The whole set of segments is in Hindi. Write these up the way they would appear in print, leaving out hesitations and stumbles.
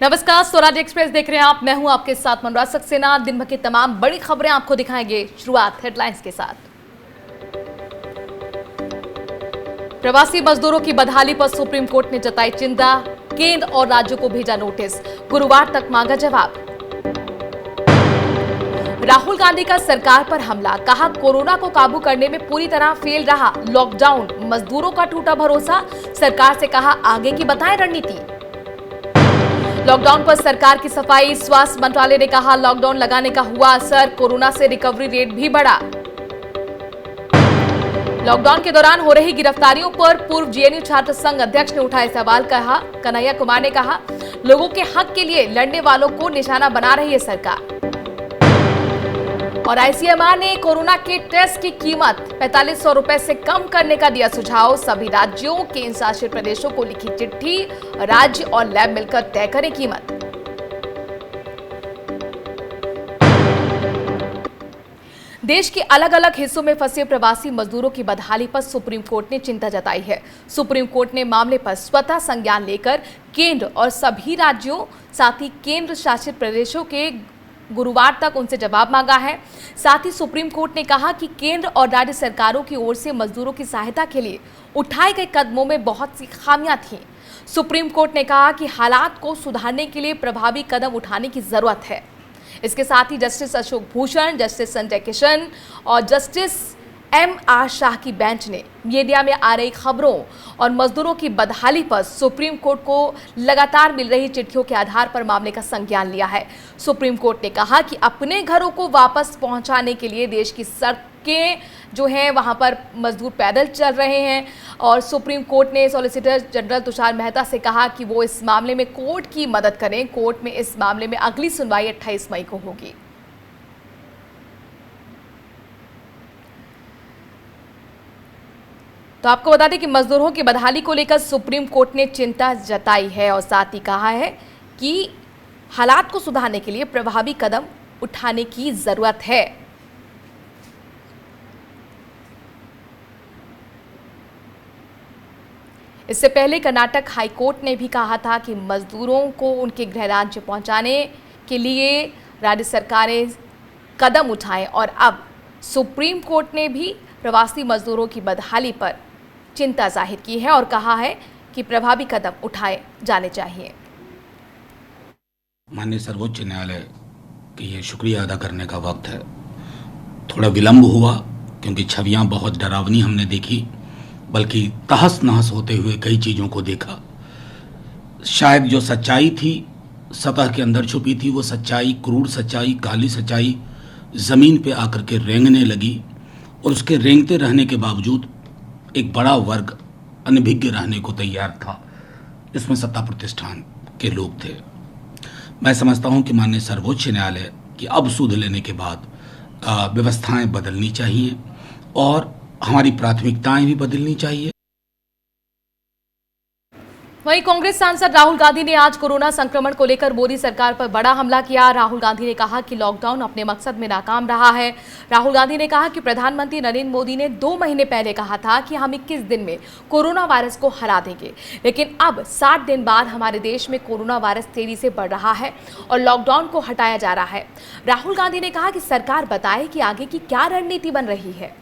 नमस्कार, स्वराज एक्सप्रेस देख रहे हैं आप। मैं हूं आपके साथ मनोज सक्सेना। दिन भर की तमाम बड़ी खबरें आपको दिखाएंगे। शुरुआत हेडलाइंस के साथ। प्रवासी मजदूरों की बदहाली पर सुप्रीम कोर्ट ने जताई चिंता। केंद्र और राज्यों को भेजा नोटिस, गुरुवार तक मांगा जवाब। राहुल गांधी का सरकार पर हमला, कहा कोरोना को काबू करने में पूरी तरह फेल रहा लॉकडाउन, मजदूरों का टूटा भरोसा, सरकार से कहा आगे की बताएं रणनीति। लॉकडाउन पर सरकार की सफाई, स्वास्थ्य मंत्रालय ने कहा लॉकडाउन लगाने का हुआ असर, कोरोना से रिकवरी रेट भी बढ़ा। लॉकडाउन के दौरान हो रही गिरफ्तारियों पर पूर्व जेएनयू छात्र संघ अध्यक्ष ने उठाए सवाल। कहा कन्हैया कुमार ने कहा लोगों के हक के लिए लड़ने वालों को निशाना बना रही है सरकार। और आईसीएमआर ने कोरोना के टेस्ट की कीमत 4500 रुपए से कम करने का दिया सुझाव। सभी राज्यों, केंद्र शासित प्रदेशों को लिखी चिट्ठी, राज्य और लैब मिलकर तय करें कीमत। देश के अलग अलग हिस्सों में फंसे प्रवासी मजदूरों की बदहाली पर सुप्रीम कोर्ट ने चिंता जताई है। सुप्रीम कोर्ट ने मामले पर स्वतः संज्ञान लेकर केंद्र और सभी राज्यों, साथ ही केंद्र शासित प्रदेशों के गुरुवार तक उनसे जवाब मांगा है। साथ ही सुप्रीम कोर्ट ने कहा कि केंद्र और राज्य सरकारों की ओर से मजदूरों की सहायता के लिए उठाए गए कदमों में बहुत सी खामियां थीं। सुप्रीम कोर्ट ने कहा कि हालात को सुधारने के लिए प्रभावी कदम उठाने की जरूरत है। इसके साथ ही जस्टिस अशोक भूषण, जस्टिस संजय किशन और जस्टिस एम.आर. शाह की बेंच ने मीडिया में आ रही खबरों और मजदूरों की बदहाली पर सुप्रीम कोर्ट को लगातार मिल रही चिट्ठियों के आधार पर मामले का संज्ञान लिया है। सुप्रीम कोर्ट ने कहा कि अपने घरों को वापस पहुंचाने के लिए देश की सड़कें जो हैं वहां पर मजदूर पैदल चल रहे हैं। और सुप्रीम कोर्ट ने सॉलिसिटर जनरल तुषार मेहता से कहा कि वो इस मामले में कोर्ट की मदद करें। कोर्ट में इस मामले में अगली सुनवाई 28 मई को होगी। तो आपको बता दें कि मजदूरों की बदहाली को लेकर सुप्रीम कोर्ट ने चिंता जताई है और साथ ही कहा है कि हालात को सुधारने के लिए प्रभावी कदम उठाने की जरूरत है। इससे पहले कर्नाटक हाईकोर्ट ने भी कहा था कि मजदूरों को उनके गृह राज्य पहुंचाने के लिए राज्य सरकारें कदम उठाएं। और अब सुप्रीम कोर्ट ने भी प्रवासी मजदूरों की बदहाली पर चिंता जाहिर की है और कहा है कि प्रभावी कदम उठाए जाने चाहिए। माननीय सर्वोच्च न्यायालय की ये शुक्रिया अदा करने का वक्त है। थोड़ा विलंब हुआ क्योंकि छवियां बहुत डरावनी हमने देखी, बल्कि तहस नहस होते हुए कई चीज़ों को देखा। शायद जो सच्चाई थी सतह के अंदर छुपी थी, वो सच्चाई, क्रूर सच्चाई, काली सच्चाई ज़मीन पे आकर के रेंगने लगी। और उसके रेंगते रहने के बावजूद एक बड़ा वर्ग अनभिज्ञ रहने को तैयार था। इसमें सत्ता प्रतिष्ठान के लोग थे। मैं समझता हूं कि माननीय सर्वोच्च न्यायालय की अब सुध लेने के बाद व्यवस्थाएं बदलनी चाहिए और हमारी प्राथमिकताएं भी बदलनी चाहिए। वहीं कांग्रेस सांसद राहुल गांधी ने आज कोरोना संक्रमण को लेकर मोदी सरकार पर बड़ा हमला किया। राहुल गांधी ने कहा कि लॉकडाउन अपने मकसद में नाकाम रहा है। राहुल गांधी ने कहा कि प्रधानमंत्री नरेंद्र मोदी ने 2 महीने पहले कहा था कि हम 21 दिन में कोरोना वायरस को हरा देंगे, लेकिन अब 60 दिन बाद हमारे देश में कोरोना वायरस तेजी से बढ़ रहा है और लॉकडाउन को हटाया जा रहा है। राहुल गांधी ने कहा कि सरकार बताए कि आगे की क्या रणनीति बन रही है।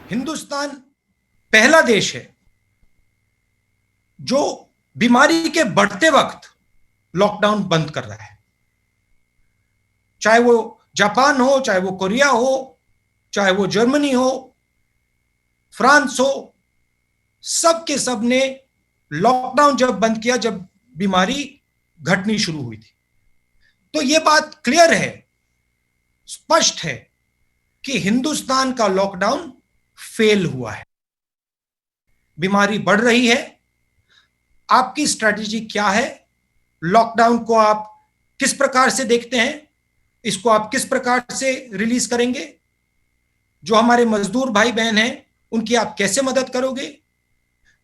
हिंदुस्तान पहला देश है जो बीमारी के बढ़ते वक्त लॉकडाउन बंद कर रहा है। चाहे वो जापान हो, चाहे वो कोरिया हो, चाहे वो जर्मनी हो, फ्रांस हो, सब के सब ने लॉकडाउन जब बंद किया जब बीमारी घटनी शुरू हुई थी। तो ये बात क्लियर है, स्पष्ट है कि हिंदुस्तान का लॉकडाउन फेल हुआ है। बीमारी बढ़ रही है। आपकी स्ट्रैटेजी क्या है? लॉकडाउन को आप किस प्रकार से देखते हैं? इसको आप किस प्रकार से रिलीज करेंगे? जो हमारे मजदूर भाई बहन हैं उनकी आप कैसे मदद करोगे?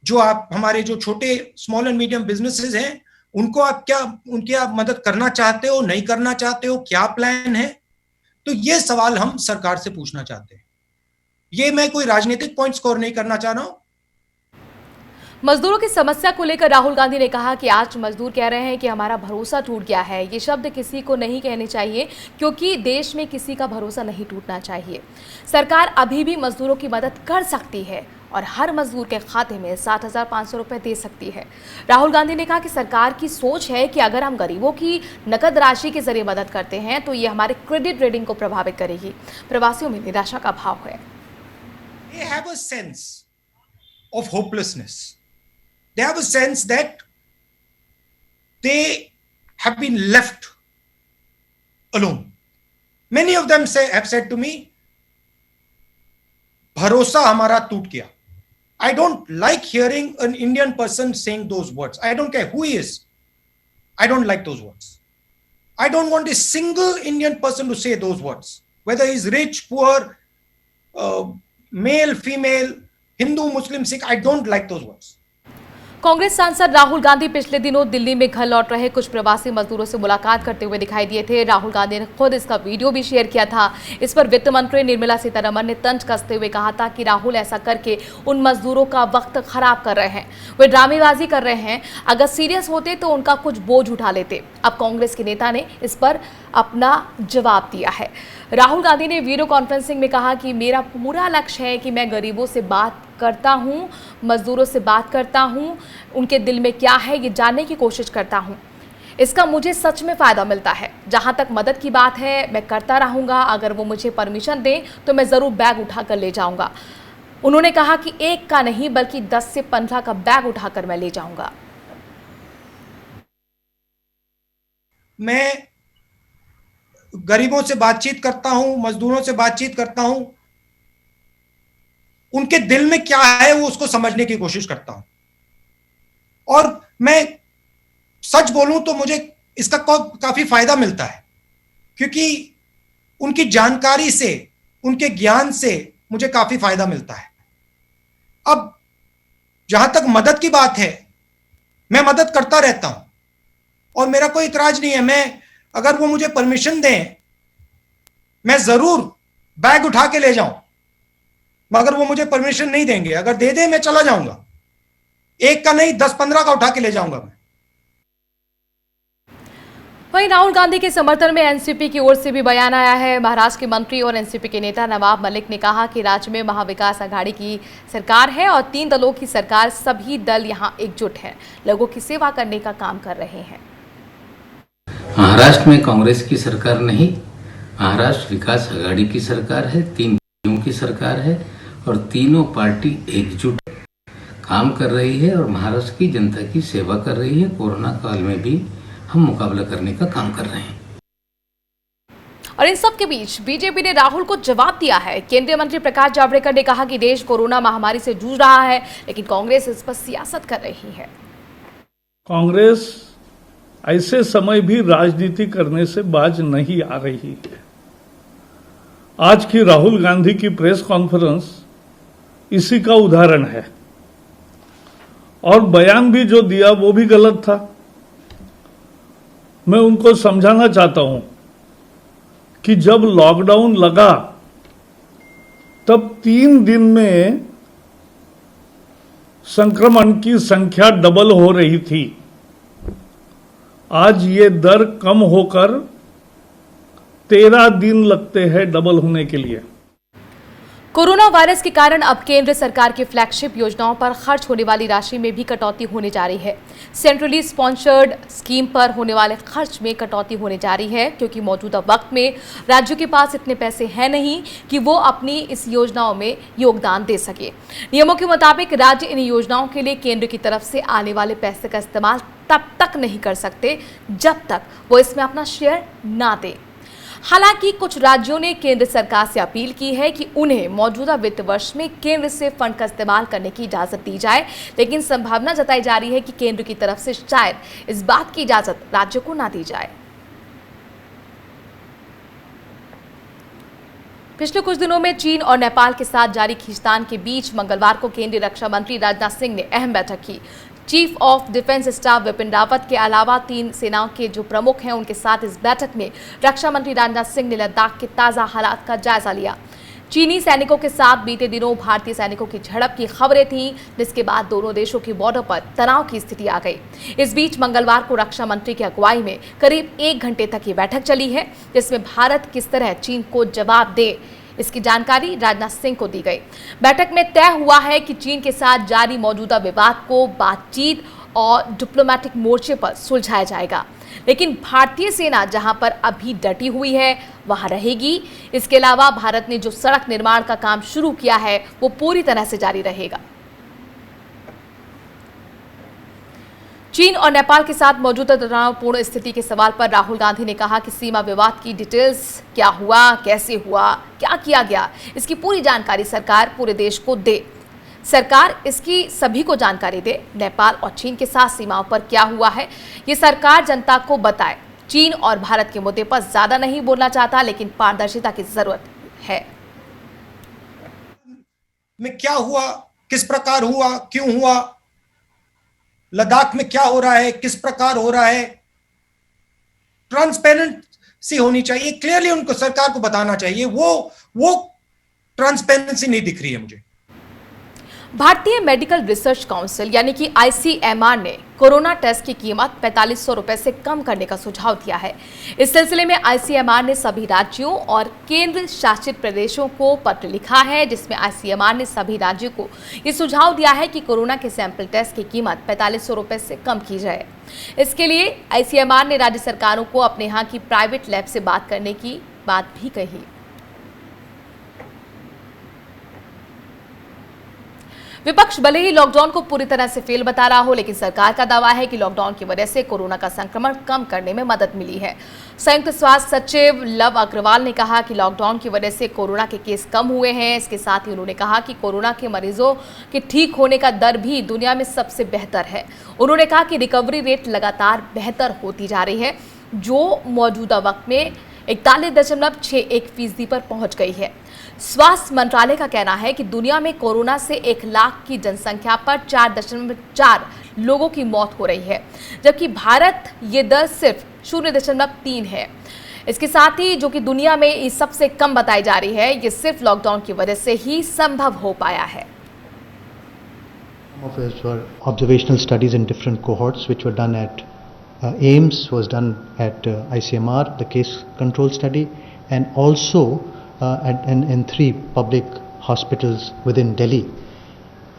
जो आप हमारे जो छोटे स्मॉल एंड मीडियम बिजनेसेस हैं उनको आप उनकी आप मदद करना चाहते हो, नहीं करना चाहते हो, क्या प्लान है? तो ये सवाल हम सरकार से पूछना चाहते हैं। ये मैं कोई राजनीतिक पॉइंट स्कोर नहीं करना चाह रहा हूं। मजदूरों की समस्या को लेकर राहुल गांधी ने कहा कि आज मजदूर कह रहे हैं कि हमारा भरोसा टूट गया है। ये शब्द किसी को नहीं कहने चाहिए क्योंकि देश में किसी का भरोसा नहीं टूटना चाहिए। सरकार अभी भी मजदूरों की मदद कर सकती है और हर मजदूर के खाते में 60,500 रुपए दे सकती है। राहुल गांधी ने कहा कि सरकार की सोच है कि अगर हम गरीबों की नकद राशि के जरिए मदद करते हैं तो ये हमारे क्रेडिट रेटिंग को प्रभावित करेगी। प्रवासियों में निराशा का भाव है। They have a sense of hopelessness. They have a sense that they have been left alone. Many of them have said to me, भरोसा हमारा टूट गया. I don't like hearing an Indian person saying those words. I don't care who he is. I don't like those words. I don't want a single Indian person to say those words. Whether he's rich, poor, male, female, Hindu, Muslim, Sikh, I don't like those words. Congress सांसद राहुल गांधी पिछले दिनों दिल्ली में घर लौट रहे कुछ प्रवासी मजदूरों से मुलाकात करते हुए दिखाई दिए थे। राहुल गांधी ने खुद इसका वीडियो भी शेयर किया था। इस पर वित्त मंत्री निर्मला सीतारमण ने तंज कसते हुए कहा था कि राहुल ऐसा करके उन मजदूरों का वक्त खराब कर रहे हैं, वे ड्रामेबाजी कर रहे हैं। अगर सीरियस होते तो उनका कुछ बोझ उठा लेते। अब कांग्रेस के नेता ने इस पर अपना जवाब दिया है। राहुल गांधी ने वीडियो कॉन्फ्रेंसिंग में कहा कि मेरा पूरा लक्ष्य है कि मैं गरीबों से बात करता हूं, मजदूरों से बात करता हूं, उनके दिल में क्या है ये जानने की कोशिश करता हूं। इसका मुझे सच में फ़ायदा मिलता है। जहां तक मदद की बात है मैं करता रहूंगा। अगर वो मुझे परमिशन दें तो मैं ज़रूर बैग उठाकर ले जाऊंगा। उन्होंने कहा कि एक का नहीं बल्कि 10 से 15 का बैग उठाकर मैं ले जाऊंगा। मैं गरीबों से बातचीत करता हूं, मजदूरों से बातचीत करता हूं, उनके दिल में क्या है वो उसको समझने की कोशिश करता हूं। और मैं सच बोलूं तो मुझे इसका काफी फायदा मिलता है, क्योंकि उनकी जानकारी से, उनके ज्ञान से मुझे काफी फायदा मिलता है। अब जहां तक मदद की बात है, मैं मदद करता रहता हूं और मेरा कोई इतराज नहीं है। मैं अगर वो मुझे परमिशन दें, मैं जरूर बैग उठा के ले जाऊं, मगर वो मुझे परमिशन नहीं देंगे। अगर दे दें मैं चला जाऊंगा, एक का नहीं 10-15 का उठा के ले जाऊंगा मैं। वहीं राहुल गांधी के समर्थन में एनसीपी की ओर से भी बयान आया है। महाराष्ट्र के मंत्री और एनसीपी के नेता नवाब मलिक ने कहा कि राज्य में महाविकास आघाड़ी की सरकार है और 3 दलों की सरकार, सभी दल यहां एकजुट हैं, लोगों की सेवा करने का काम कर रहे हैं। महाराष्ट्र में कांग्रेस की सरकार नहीं, महाराष्ट्र विकास आघाड़ी की सरकार है, 3 पार्टियों की सरकार है और तीनों पार्टी एकजुट काम कर रही है और महाराष्ट्र की जनता की सेवा कर रही है। कोरोना काल में भी हम मुकाबला करने का काम कर रहे हैं। और इन सब के बीच बीजेपी ने राहुल को जवाब दिया है। केंद्रीय मंत्री प्रकाश जावड़ेकर ने कहा कि देश कोरोना महामारी से जूझ रहा है, लेकिन कांग्रेस इस पर सियासत कर रही है। कांग्रेस ऐसे समय भी राजनीति करने से बाज नहीं आ रही है। आज की राहुल गांधी की प्रेस कॉन्फ्रेंस इसी का उदाहरण है और बयान भी जो दिया वो भी गलत था। मैं उनको समझाना चाहता हूं कि जब लॉकडाउन लगा तब 3 दिन में संक्रमण की संख्या डबल हो रही थी। आज ये दर कम होकर 13 दिन लगते हैं डबल होने के लिए। कोरोना वायरस के कारण अब केंद्र सरकार की फ्लैगशिप योजनाओं पर खर्च होने वाली राशि में भी कटौती होने जा रही है। सेंट्रली स्पॉन्सर्ड स्कीम पर होने वाले खर्च में कटौती होने जा रही है, क्योंकि मौजूदा वक्त में राज्यों के पास इतने पैसे हैं नहीं कि वो अपनी इस योजनाओं में योगदान दे सके। नियमों के मुताबिक राज्य इन योजनाओं के लिए केंद्र की तरफ से आने वाले पैसे का इस्तेमाल तब तक नहीं कर सकते जब तक वो इसमें अपना शेयर ना दे। हालांकि कुछ राज्यों ने केंद्र सरकार से अपील की है कि उन्हें मौजूदा वित्त वर्ष में केंद्र से फंड का इस्तेमाल करने की इजाजत दी जाए, लेकिन संभावना जताई जा रही है कि केंद्र की तरफ से शायद इस बात की इजाजत राज्यों को ना दी जाए। पिछले कुछ दिनों में चीन और नेपाल के साथ जारी खींचतान के बीच मंगलवार को केंद्रीय रक्षा मंत्री राजनाथ सिंह ने अहम बैठक की। Chief of defence staff Vipin Rawat के अलावा 3 सेनाओं के जो प्रमुख हैं उनके साथ इस बैठक में रक्षा मंत्री राजनाथ सिंह ने लद्दाख के ताज़ा हालात का जायजा लिया। चीनी सैनिकों के साथ बीते दिनों भारतीय सैनिकों की झड़प की खबरें थीं, जिसके बाद दोनों देशों की बॉर्डर पर तनाव की स्थिति आ गई। इस बीच मंगलवार को रक्षा मंत्री की अगुवाई में करीब 1 घंटे तक ये बैठक चली है, जिसमें भारत किस तरह चीन को जवाब दे, इसकी जानकारी राजनाथ सिंह को दी गई। बैठक में तय हुआ है कि चीन के साथ जारी मौजूदा विवाद को बातचीत और डिप्लोमेटिक मोर्चे पर सुलझाया जाएगा, लेकिन भारतीय सेना जहां पर अभी डटी हुई है वहां रहेगी। इसके अलावा भारत ने जो सड़क निर्माण का काम शुरू किया है वो पूरी तरह से जारी रहेगा। चीन और नेपाल के साथ मौजूदा तनावपूर्ण स्थिति के सवाल पर राहुल गांधी ने कहा कि सीमा विवाद की डिटेल्स, क्या हुआ, कैसे हुआ, क्या किया गया, इसकी पूरी जानकारी सरकार पूरे देश को दे। सरकार इसकी सभी को जानकारी दे। नेपाल और चीन के साथ सीमाओं पर क्या हुआ है ये सरकार जनता को बताए। चीन और भारत के मुद्दे पर ज्यादा नहीं बोलना चाहता, लेकिन पारदर्शिता की जरूरत है। में क्या हुआ, किस प्रकार हुआ, क्यों हुआ, लद्दाख में क्या हो रहा है, किस प्रकार हो रहा है, ट्रांसपेरेंसी होनी चाहिए। क्लियरली उनको सरकार को बताना चाहिए। वो ट्रांसपेरेंसी नहीं दिख रही है मुझे। भारतीय मेडिकल रिसर्च काउंसिल यानी कि ICMR ने कोरोना टेस्ट की कीमत 4500 रुपए से कम करने का सुझाव दिया है। इस सिलसिले में ICMR ने सभी राज्यों और केंद्र शासित प्रदेशों को पत्र लिखा है, जिसमें ICMR ने सभी राज्यों को ये सुझाव दिया है कि कोरोना के सैंपल टेस्ट की कीमत 4500 रुपए से कम की जाए। इसके लिए ICMR ने राज्य सरकारों को अपने यहाँ की प्राइवेट लैब से बात करने की बात भी कही। विपक्ष भले ही लॉकडाउन को पूरी तरह से फेल बता रहा हो, लेकिन सरकार का दावा है कि लॉकडाउन की वजह से कोरोना का संक्रमण कम करने में मदद मिली है। संयुक्त स्वास्थ्य सचिव लव अग्रवाल ने कहा कि लॉकडाउन की वजह से कोरोना के केस कम हुए हैं। इसके साथ ही उन्होंने कहा कि कोरोना के मरीजों के ठीक होने का दर भी दुनिया में सबसे बेहतर है। उन्होंने कहा कि रिकवरी रेट लगातार बेहतर होती जा रही है, जो मौजूदा वक्त में 41.61% पर पहुंच गई है। स्वास्थ्य मंत्रालय का कहना है कि दुनिया में कोरोना से 1 लाख की जनसंख्या पर 4.4 लोगों की मौत हो रही है, जबकि भारत ये दर सिर्फ 0.3 है। इसके साथ ही जो कि दुनिया में ये सबसे कम बताई जा रही है, ये सिर्फ लॉकडाउन की वजह से ही संभव हो पाया है। Some of us were observational studies in different cohorts which were done at AIIMS, was done at ICMR, the case control study, and also in 3 public hospitals within Delhi.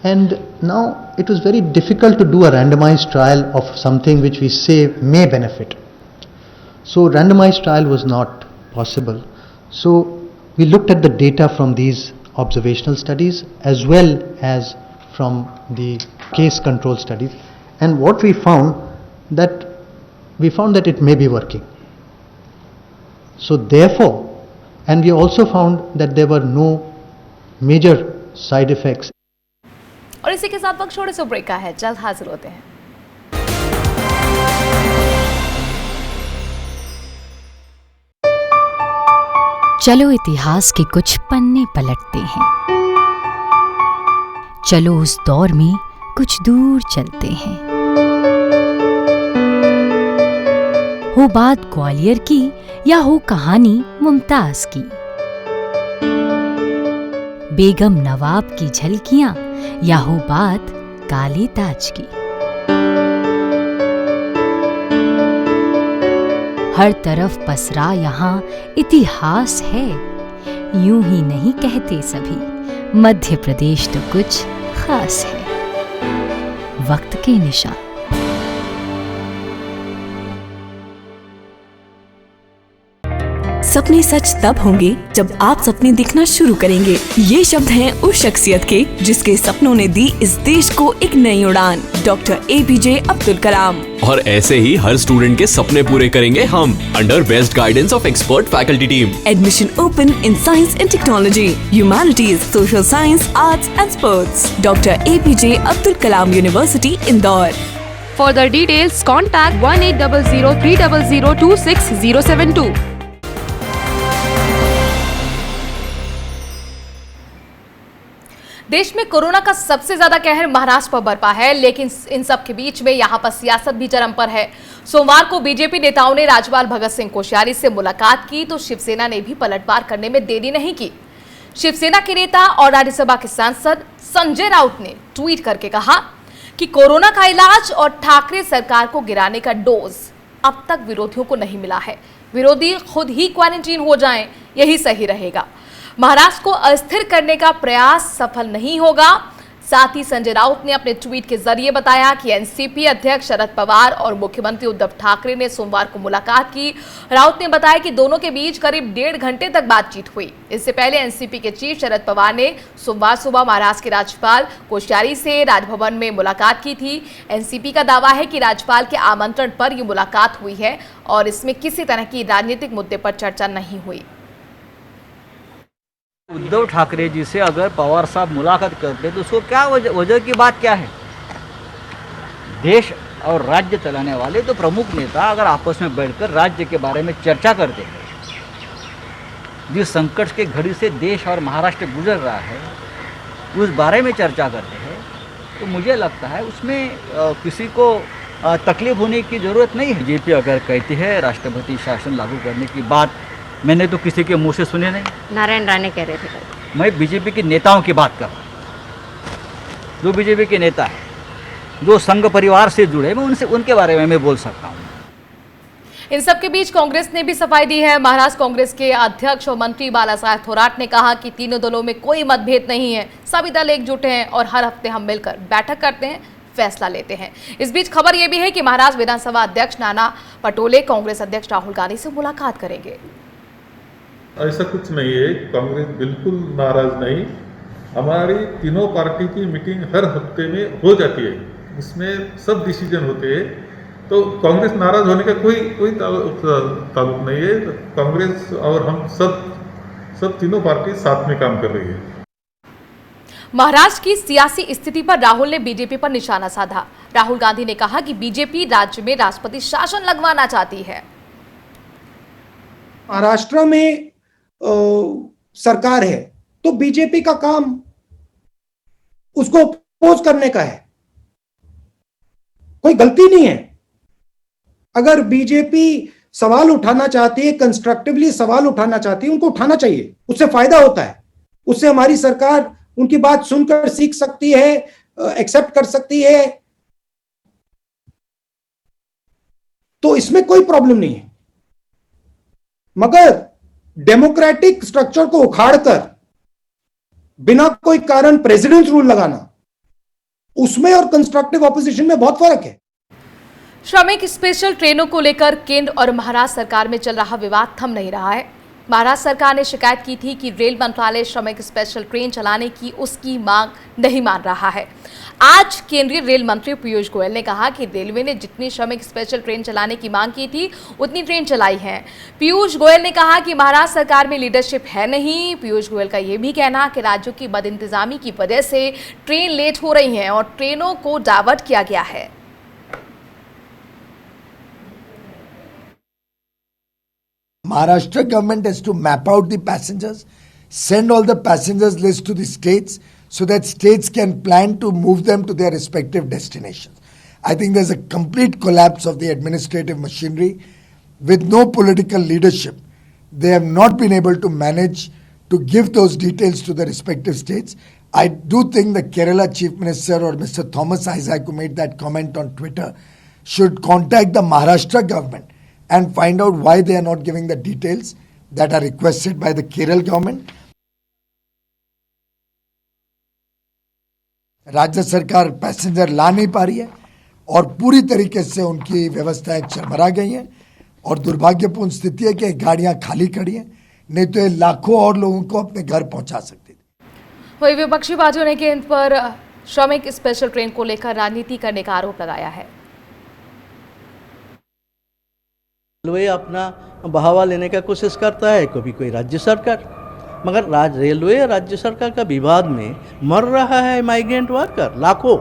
And now it was very difficult to do a randomized trial of something which we say may benefit. So randomized trial was not possible. So we looked at the data from these observational studies as well as from the case control studies, and what we found that it may be working. So therefore, and we also found that there were no major side effects. और इसी के साथ वक्त छोटे से ब्रेक का है, जल्द हाजिर होते हैं। चलो इतिहास के कुछ पन्ने पलटते हैं, चलो उस दौर में कुछ दूर चलते हैं। हो बात ग्वालियर की या हो कहानी मुमताज की, बेगम नवाब की झलकियां या हो बात काले ताज की, हर तरफ पसरा यहाँ इतिहास है। यूं ही नहीं कहते सभी, मध्य प्रदेश तो कुछ खास है। वक्त के निशान। सपने सच तब होंगे जब आप सपने दिखना शुरू करेंगे। ये शब्द हैं उस शख्सियत के जिसके सपनों ने दी इस देश को एक नई उड़ान, डॉक्टर APJ अब्दुल कलाम। और ऐसे ही हर स्टूडेंट के सपने पूरे करेंगे हम, under best guidance of expert faculty team. Admission open in science and technology, humanities, social science, arts and sports. Doctor APJ Abdul Kalam university, Indore. For the details contact 1800-300-26072। देश में कोरोना का सबसे ज्यादा कहर महाराष्ट्र पर बरपा है, लेकिन इन सब के बीच में यहां पर सियासत भी चरम पर है। सोमवार को बीजेपी नेताओं ने राज्यपाल भगत सिंह कोश्यारी से मुलाकात की तो शिवसेना ने भी पलटवार करने में देरी नहीं की। शिवसेना के नेता और राज्यसभा के सांसद संजय राउत ने ट्वीट करके कहा कि कोरोना का इलाज और ठाकरे सरकार को गिराने का डोज अब तक विरोधियों को नहीं मिला है। विरोधी खुद ही क्वारंटीन हो जाएं, यही सही रहेगा। महाराष्ट्र को अस्थिर करने का प्रयास सफल नहीं होगा। साथ ही संजय राउत ने अपने ट्वीट के जरिए बताया कि एनसीपी अध्यक्ष शरद पवार और मुख्यमंत्री उद्धव ठाकरे ने सोमवार को मुलाकात की। राउत ने बताया कि दोनों के बीच करीब 1.5 घंटे तक बातचीत हुई। इससे पहले एनसीपी के चीफ शरद पवार ने सोमवार सुबह महाराष्ट्र के राज्यपाल कोश्यारी से राजभवन में मुलाकात की थी। एनसीपी का दावा है कि राज्यपाल के आमंत्रण पर यह मुलाकात हुई है और इसमें किसी तरह की राजनीतिक मुद्दे पर चर्चा नहीं हुई। उद्धव ठाकरे जी से अगर पवार साहब मुलाकात करते तो उसको क्या वजह की बात क्या है? देश और राज्य चलाने वाले तो प्रमुख नेता अगर आपस में बैठकर राज्य के बारे में चर्चा करते हैं, जिस संकट के घड़ी से देश और महाराष्ट्र गुजर रहा है उस बारे में चर्चा करते हैं, तो मुझे लगता है उसमें किसी को तकलीफ होने की ज़रूरत नहीं है। बीजेपी अगर कहती है राष्ट्रपति शासन लागू करने की बात, मैंने तो किसी के मुंह से सुने नहीं। नारायण राणे कह रहे थे। मैं बीजेपी के नेताओं की बात कर रहा हूँ, जो बीजेपी के नेता है, जो संघ परिवार से जुड़े, मैं उनसे उनके बारे में मैं बोल सकता हूँ। इन सबके बीच कांग्रेस ने भी सफाई दी है। महाराष्ट्र कांग्रेस के अध्यक्ष और मंत्री बालासाहेब थोराट ने कहा कि तीनों दलों में कोई मतभेद नहीं है, सभी दल एकजुट हैं और हर हफ्ते हम मिलकर बैठक करते हैं, फैसला लेते हैं। इस बीच खबर यह भी है कि महाराष्ट्र विधानसभा अध्यक्ष नाना पटोले कांग्रेस अध्यक्ष राहुल गांधी से मुलाकात करेंगे। ऐसा कुछ नहीं है, कांग्रेस बिल्कुल नाराज नहीं। हमारी तीनों पार्टी की मीटिंग हर हफ्ते में हो जाती है, उसमें सब डिसीजन होते हैं, तो कांग्रेस नाराज होने का कोई ताल्लुक नहीं है। कांग्रेस और हम सब तीनों पार्टी साथ में काम कर रही है। महाराष्ट्र की सियासी स्थिति पर राहुल ने बीजेपी पर निशाना साधा। राहुल गांधी ने कहा कि बीजेपी राज्य में राष्ट्रपति शासन लगवाना चाहती है। महाराष्ट्र में सरकार है तो बीजेपी का काम उसको अपोज करने का है, कोई गलती नहीं है। अगर बीजेपी सवाल उठाना चाहती है, कंस्ट्रक्टिवली सवाल उठाना चाहती है, उनको उठाना चाहिए, उससे फायदा होता है। उससे हमारी सरकार उनकी बात सुनकर सीख सकती है, एक्सेप्ट कर सकती है, तो इसमें कोई प्रॉब्लम नहीं है। मगर डेमोक्रेटिक स्ट्रक्चर को उखाड़कर बिना कोई कारण प्रेसिडेंट रूल लगाना, उसमें और कंस्ट्रक्टिव ऑपोजिशन में बहुत फर्क है। श्रमिक स्पेशल ट्रेनों को लेकर केंद्र और महाराष्ट्र सरकार में चल रहा विवाद थम नहीं रहा है। महाराष्ट्र सरकार ने शिकायत की थी कि रेल मंत्रालय श्रमिक स्पेशल ट्रेन चलाने की उसकी मांग नहीं मान रहा है। आज केंद्रीय रेल मंत्री पीयूष गोयल ने कहा कि रेलवे ने जितनी श्रमिक स्पेशल ट्रेन चलाने की मांग की थी उतनी ट्रेन चलाई है। पीयूष गोयल ने कहा कि महाराष्ट्र सरकार में लीडरशिप है नहीं। पीयूष गोयल का यह भी कहना कि राज्यों की बदइंतजामी की वजह से ट्रेन लेट हो रही हैं और ट्रेनों को डायवर्ट किया गया है। Maharashtra government has to map out the passengers, send all the passengers list to the states so that states can plan to move them to their respective destinations. I think there's a complete collapse of the administrative machinery with no political leadership. They have not been able to manage to give those details to the respective states. I do think the Kerala Chief Minister or Mr. Thomas Isaac, who made that comment on Twitter, should contact the Maharashtra government and find out why they are not giving the details that are requested by the Kerala government. राज्य सरकार पैसेंजर ला नहीं पा रही है और पूरी तरीके से उनकी व्यवस्थाएं चरमरा गई हैं और दुर्भाग्यपूर्ण स्थिति है कि गाड़ियां खाली खड़ी हैं, नहीं तो ये लाखों और लोगों को अपने घर पहुंचा सकती थी। वही विपक्षी पार्टियों ने केंद्र पर श्रमिक स्पेशल ट्रेन को लेकर राजनीति करने का आरोप लगाया है। रेलवे अपना बढ़ावा लेने का कोशिश करता है, कभी कोई राज्य सरकार, मगर रेलवे राज्य सरकार का विवाद में मर रहा है माइग्रेंट वर्कर लाखों।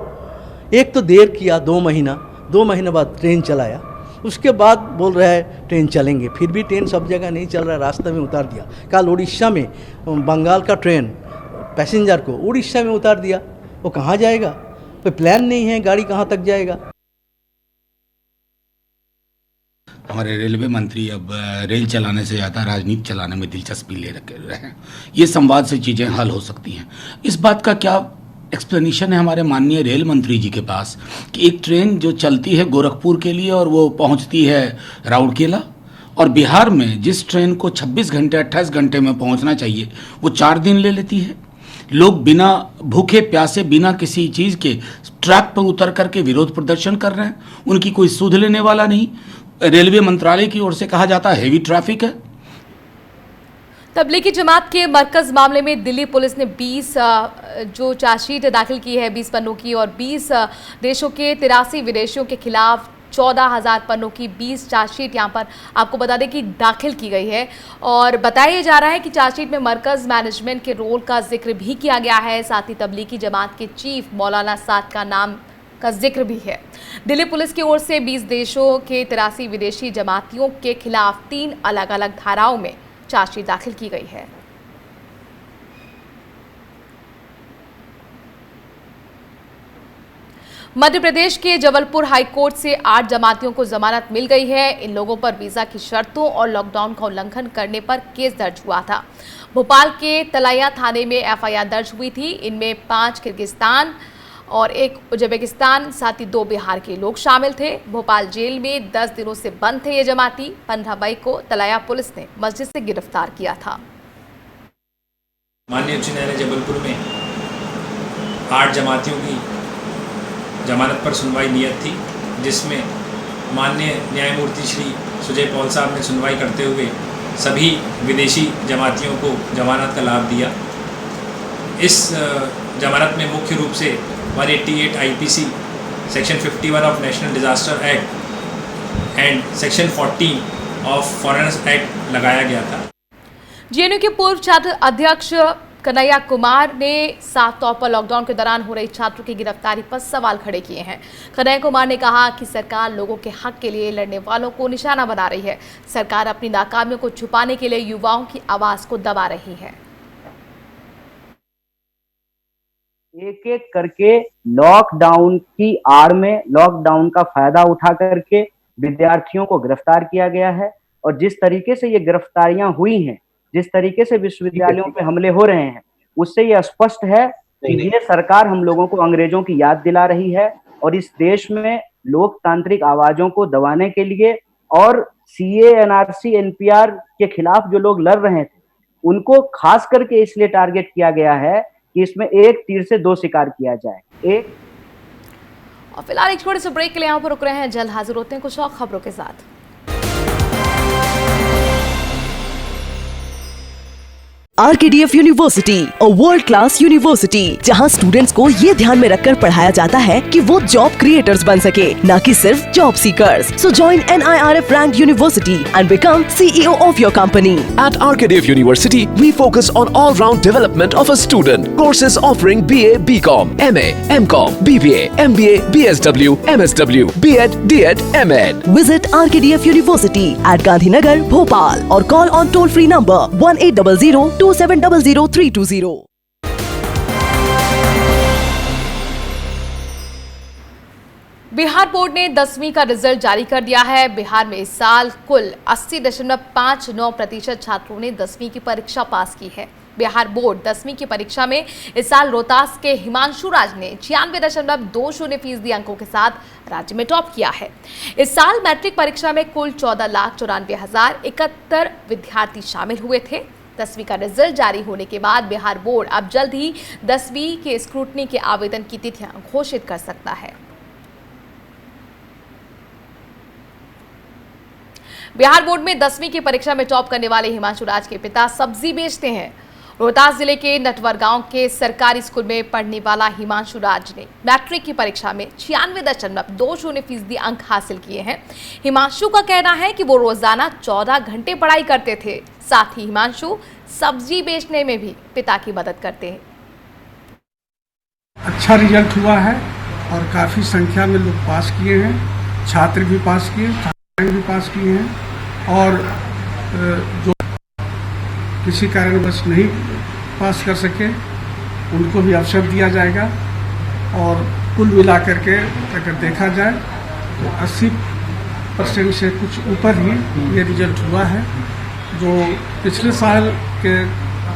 एक तो देर किया 2 महीना बाद ट्रेन चलाया, उसके बाद बोल रहा है ट्रेन चलेंगे, फिर भी ट्रेन सब जगह नहीं चल रहा है, रास्ते में उतार दिया। कल उड़ीसा में बंगाल का ट्रेन पैसेंजर को उड़ीसा में उतार दिया, वो कहाँ जाएगा? कोई प्लान नहीं है, गाड़ी कहाँ तक जाएगा? हमारे रेलवे मंत्री अब रेल चलाने से ज़्यादा राजनीति चलाने में दिलचस्पी ले रहे हैं। ये संवाद से चीज़ें हल हो सकती हैं। इस बात का क्या एक्सप्लेनेशन है हमारे माननीय रेल मंत्री जी के पास कि एक ट्रेन जो चलती है गोरखपुर के लिए और वो पहुंचती है राउरकेला, और बिहार में जिस ट्रेन को 26 घंटे 28 घंटे में पहुंचना चाहिए वो 4 दिन ले लेती है। लोग बिना भूखे प्यासे बिना किसी चीज़ के ट्रैक पर उतर करके विरोध प्रदर्शन कर रहे हैं, उनकी कोई सुध लेने वाला नहीं। रेलवे मंत्रालय की ओर से कहा जाता है हेवी ट्रैफिक है। तबलीगी जमात के मरकज मामले में दिल्ली पुलिस ने 20 जो चार्जशीट दाखिल की है 20 पन्नों की, और 20 देशों के 83 विदेशियों के खिलाफ 14,000 पन्नों की 20 चार्जशीट यहाँ पर आपको बता दें कि दाखिल की गई है। और बताया जा रहा है कि चार्जशीट में मरकज मैनेजमेंट के रोल का जिक्र भी किया गया है, साथ ही तबलीगी जमात के चीफ मौलाना साद का नाम का जिक्र भी है। दिल्ली पुलिस की ओर से 20 देशों के 83 विदेशी जमातियों के खिलाफ 3 अलग अलग धाराओं में चार्जशीट दाखिल की गई है। मध्य प्रदेश के जबलपुर हाईकोर्ट से 8 जमातियों को जमानत मिल गई है। इन लोगों पर वीजा की शर्तों और लॉकडाउन का उल्लंघन करने पर केस दर्ज हुआ था। भोपाल के तलैया थाने में एफआईआर दर्ज हुई थी। इनमें 5 किर्गिस्तान और 1 उज्बेकिस्तान, साथ ही 2 बिहार के लोग शामिल थे। भोपाल जेल में 10 दिनों से बंद थे ये जमाती। 15 मई को तलैया पुलिस ने मस्जिद से गिरफ्तार किया था। माननीय उच्च न्यायालय जबलपुर में 8 जमातियों की जमानत पर सुनवाई नियत थी, जिसमें माननीय न्यायमूर्ति श्री सुजय पॉल साहब ने सुनवाई करते हुए सभी विदेशी जमातियों को जमानत का लाभ दिया। इस जमानत में मुख्य रूप से 188 IPC, section 51 of national disaster act and section 14 of foreigners act लगाया गया था। जेएनयू के पूर्व छात्र अध्यक्ष कन्हैया कुमार ने साफ तौर पर लॉकडाउन के दौरान हो रही छात्रों की गिरफ्तारी पर सवाल खड़े किए हैं। कन्हैया कुमार ने कहा कि सरकार लोगों के हक के लिए लड़ने वालों को निशाना बना रही है। सरकार अपनी नाकामियों को छुपाने के लिए युवाओं की आवाज को दबा रही है। एक एक करके लॉकडाउन की आड़ में लॉकडाउन का फायदा उठा करके विद्यार्थियों को गिरफ्तार किया गया है, और जिस तरीके से ये गिरफ्तारियां हुई हैं, जिस तरीके से विश्वविद्यालयों पे हमले हो रहे हैं, उससे ये स्पष्ट है कि ये सरकार हम लोगों को अंग्रेजों की याद दिला रही है। और इस देश में लोकतांत्रिक आवाजों को दबाने के लिए और सीए, एनआरसी, एनपीआर के खिलाफ जो लोग लड़ रहे थे, उनको खास करके इसलिए टारगेट किया गया है कि इसमें एक तीर से 2 शिकार किया जाए। और फिलहाल एक छोटे से ब्रेक के लिए यहाँ पर रुक रहे हैं। जल्द हाजिर होते हैं कुछ और खबरों के साथ। RKDF university, a world class university, जहां स्टूडेंट्स को ये ध्यान में रखकर पढ़ाया जाता है कि वो जॉब क्रिएटर्स बन सके, न कि सिर्फ job seekers. So join NIRF ranked university and become CEO of your company. At RKDF University, we focus on all-round development of a student. Courses offering BA, BCom, MA, MCom, BBA, MBA, BSW, MSW, B.Ed, D.Ed, M.Ed. Visit RKDF University at Gandhinagar, Bhopal, or call on toll-free number 1800-2700-320. Bihar board ने 10वीं का रिजल्ट जारी कर दिया है। बिहार में इस साल कुल 80.59% छात्रों ने 10वीं की परीक्षा पास की है। बिहार बोर्ड 10वीं की परीक्षा में इस साल रोहतास के हिमांशु राज ने 96.20% अंकों के साथ राज्य में टॉप किया है। इस साल मैट्रिक परीक्षा में कुल 14,94,071 विद्यार्थी शामिल हुए थे। 10वीं का रिजल्ट जारी होने के बाद बिहार बोर्ड अब जल्द ही 10वीं के स्क्रूटनी के आवेदन की तिथियां घोषित कर सकता है। बिहार बोर्ड में 10वीं की परीक्षा में टॉप करने वाले हिमांशु राज के पिता सब्जी बेचते हैं। रोहतास जिले के नटवर गांव के सरकारी स्कूल में पढ़ने वाला हिमांशु राज ने मैट्रिक की परीक्षा में 96.20% अंक हासिल किए हैं। हिमांशु का कहना है कि वो रोजाना 14 घंटे पढ़ाई करते थे। साथ ही हिमांशु सब्जी बेचने में भी पिता की मदद करते हैं। अच्छा रिजल्ट हुआ है और काफ़ी संख्या में लोग पास किए हैं, छात्र भी पास किए, छात्राएं भी पास किए हैं, और जो किसी कारणवश नहीं पास कर सके उनको भी अवसर दिया जाएगा। और कुल मिलाकर के अगर देखा जाए तो 50% से कुछ ऊपर ही ये रिजल्ट हुआ है, जो पिछले साल के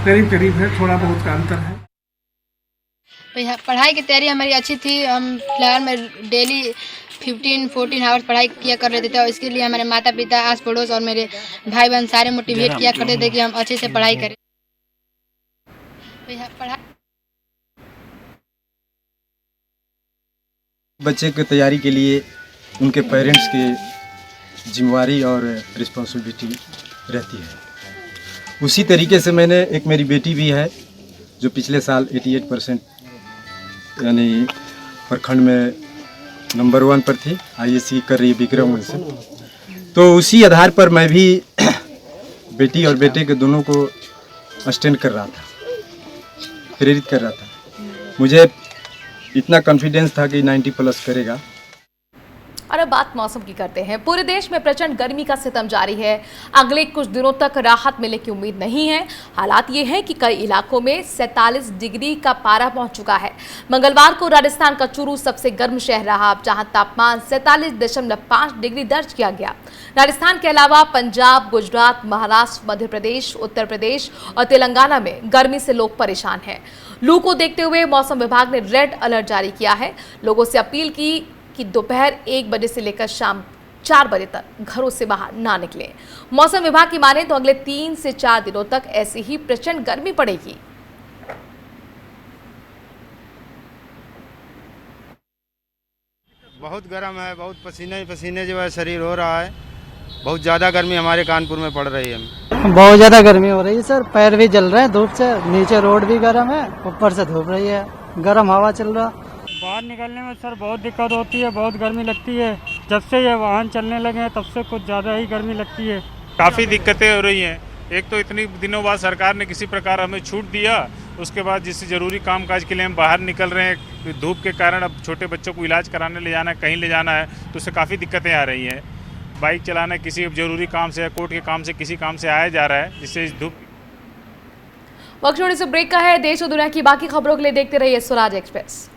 करीब करीब है, थोड़ा बहुत का अंतर है। पढ़ाई की तैयारी हमारी अच्छी थी। हम फिलहाल में डेली 15-14 आवर्स पढ़ाई किया कर रहे थे, और इसके लिए हमारे माता पिता, आस पड़ोस और मेरे भाई बहन सारे मोटिवेट किया करते थे कि हम अच्छे से पढ़ाई करें। बच्चे की तैयारी के लिए उनके पेरेंट्स की जिम्मेवारी और रिस्पॉन्सिबिलिटी रहती है। उसी तरीके से मैंने एक मेरी बेटी भी है जो पिछले साल 88% यानी प्रखंड में नंबर 1 पर थी, ISC कर रही है विक्रम से। तो उसी आधार पर मैं भी बेटी और बेटे के दोनों को असिस्टेंट कर रहा था, प्रेरित कर रहा था। मुझे इतना कॉन्फिडेंस था कि 90+ करेगा। और अब बात मौसम की करते हैं। पूरे देश में प्रचंड गर्मी का सितम जारी है। अगले कुछ दिनों तक राहत मिलने की उम्मीद नहीं है। हालात ये है कि कई इलाकों में 47 डिग्री का पारा पहुंच चुका है। मंगलवार को राजस्थान का चूरू सबसे गर्म शहर रहा, जहां तापमान 47.5 डिग्री दर्ज किया गया। राजस्थान के अलावा पंजाब, गुजरात, महाराष्ट्र, मध्य प्रदेश, उत्तर प्रदेश और तेलंगाना में गर्मी से लोग परेशान हैं। लू को देखते हुए मौसम विभाग ने रेड अलर्ट जारी किया है। लोगों से अपील की कि दोपहर 1 बजे से लेकर शाम 4 बजे तक घरों से बाहर ना निकलें। मौसम विभाग की माने तो अगले 3 से 4 दिनों तक ऐसी ही प्रचंड गर्मी पड़ेगी। बहुत गर्म है, बहुत पसीने ही पसीने जो है शरीर हो रहा है। बहुत ज़्यादा गर्मी हमारे कानपुर में पड़ रही है। बहुत ज़्यादा गर्मी हो रही है सर, पैर भी जल रहे हैं धूप से, नीचे रोड भी गर्म है, ऊपर से धूप रही है, गर्म हवा चल रहा। बाहर निकलने में सर बहुत दिक्कत होती है, बहुत गर्मी लगती है। जब से ये वाहन चलने लगे हैं तब से कुछ ज़्यादा ही गर्मी लगती है। काफ़ी दिक्कतें हो रही हैं। एक तो इतनी दिनों बाद सरकार ने किसी प्रकार हमें छूट दिया, उसके बाद जिससे ज़रूरी कामकाज के लिए हम बाहर निकल रहे हैं, धूप के कारण अब छोटे बच्चों को इलाज कराने ले जाना है, कहीं ले जाना है, तो उससे काफ़ी दिक्कतें आ रही हैं। बाइक चलाना किसी जरूरी काम से या कोर्ट के काम से किसी काम से आया जा रहा है, जिससे इस धूप। वक्त छोड़ने से ब्रेक का है। देश और दुनिया की बाकी खबरों के लिए देखते रहिए स्वराज एक्सप्रेस।